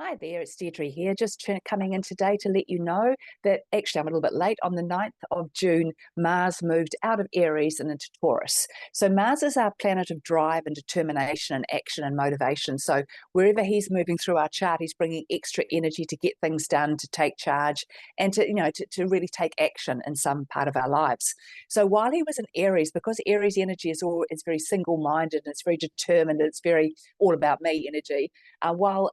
Hi there, it's Deirdre here, just coming in today to let you know that actually I'm a little bit late. On the 9th of June, Mars moved out of Aries and into Taurus. So Mars is our planet of drive and determination and action and motivation. So wherever he's moving through our chart, he's bringing extra energy to get things done, to take charge, and to really take action in some part of our lives. So while he was in Aries, because Aries energy is very single-minded, and it's very determined, and it's very all about me energy, while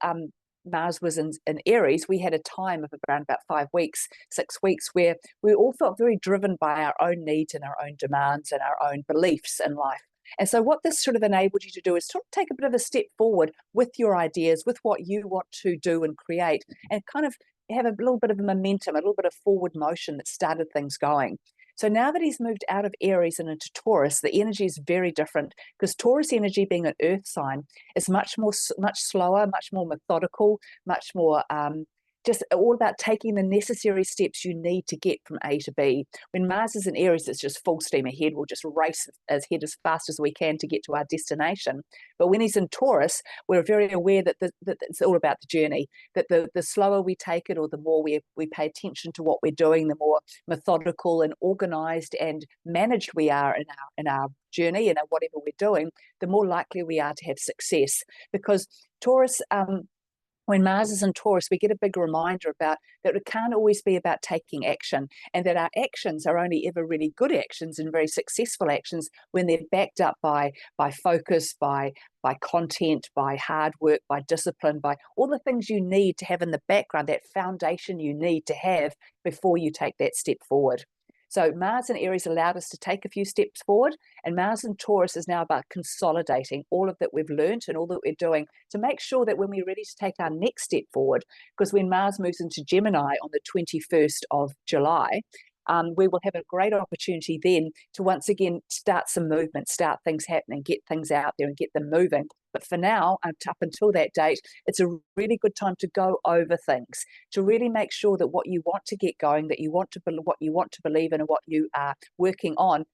Mars was in Aries, we had a time of around about 5 weeks, 6 weeks, where we all felt very driven by our own needs and our own demands and our own beliefs in life. And so what this sort of enabled you to do is sort of take a bit of a step forward with your ideas, with what you want to do and create, and kind of have a little bit of momentum, a little bit of forward motion that started things going. So now that he's moved out of Aries and into Taurus, the energy is very different, because Taurus energy, being an earth sign, is much slower, much more methodical, much more just all about taking the necessary steps you need to get from A to B. When Mars is in Aries, it's just full steam ahead. We'll just race ahead as fast as we can to get to our destination. But when he's in Taurus, we're very aware that it's all about the journey, that the slower we take it, or the more we pay attention to what we're doing, the more methodical and organized and managed we are in our journey and whatever we're doing, the more likely we are to have success. Because Taurus, when Mars is in Taurus, we get a big reminder about that it can't always be about taking action, and that our actions are only ever really good actions and very successful actions when they're backed up by focus, by content, by hard work, by discipline, by all the things you need to have in the background, that foundation you need to have before you take that step forward. So Mars in Aries allowed us to take a few steps forward, and Mars in Taurus is now about consolidating all of that we've learned and all that we're doing to make sure that when we're ready to take our next step forward, because when Mars moves into Gemini on the 21st of July, we will have a great opportunity then to once again start some movement, start things happening, get things out there and get them moving. But for now, up until that date, it's a really good time to go over things, to really make sure that what you want to get going, that what you want to believe in, and what you are working on,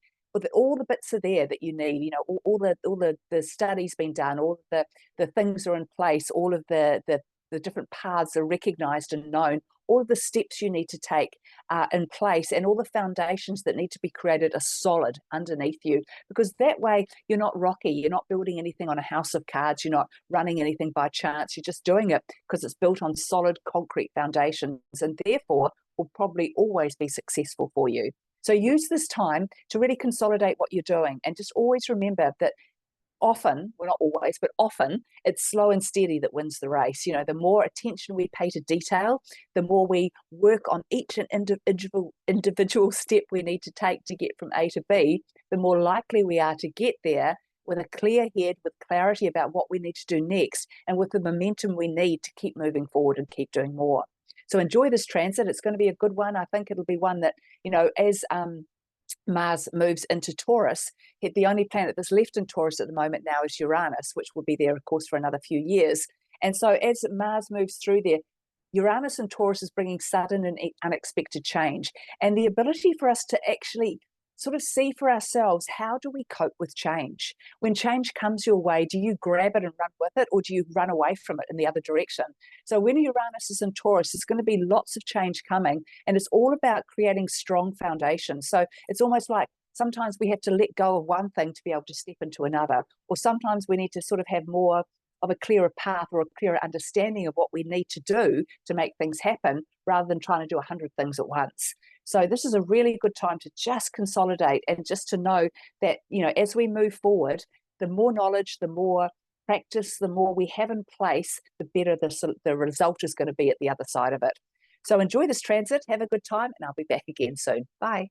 all the bits are there that you need. All the studies been done, all the things are in place, all of the different paths are recognized and known. All of the steps you need to take are in place, and all the foundations that need to be created are solid underneath you, because that way you're not rocky, you're not building anything on a house of cards, you're not running anything by chance, you're just doing it because it's built on solid concrete foundations, and therefore will probably always be successful for you. So use this time to really consolidate what you're doing, and just always remember that often, well, not always, but often, it's slow and steady that wins the race. The more attention we pay to detail, the more we work on each individual step we need to take to get from A to B, the more likely we are to get there with a clear head, with clarity about what we need to do next, and with the momentum we need to keep moving forward and keep doing more. So enjoy this transit. It's going to be a good one. I think it'll be one that, as Mars moves into Taurus, the only planet that's left in Taurus at the moment now is Uranus, which will be there, of course, for another few years. And so as Mars moves through there, Uranus and Taurus is bringing sudden and unexpected change, and the ability for us to actually sort of see for ourselves, how do we cope with change? When change comes your way, do you grab it and run with it, or do you run away from it in the other direction? So when Uranus is in Taurus, there's going to be lots of change coming, and it's all about creating strong foundations. So it's almost like sometimes we have to let go of one thing to be able to step into another, or sometimes we need to sort of have more of a clearer path or a clearer understanding of what we need to do to make things happen, rather than trying to do 100 things at once. So this is a really good time to just consolidate, and just to know that, as we move forward, the more knowledge, the more practice, the more we have in place, the better the result is going to be at the other side of it. So enjoy this transit, have a good time, and I'll be back again soon. Bye.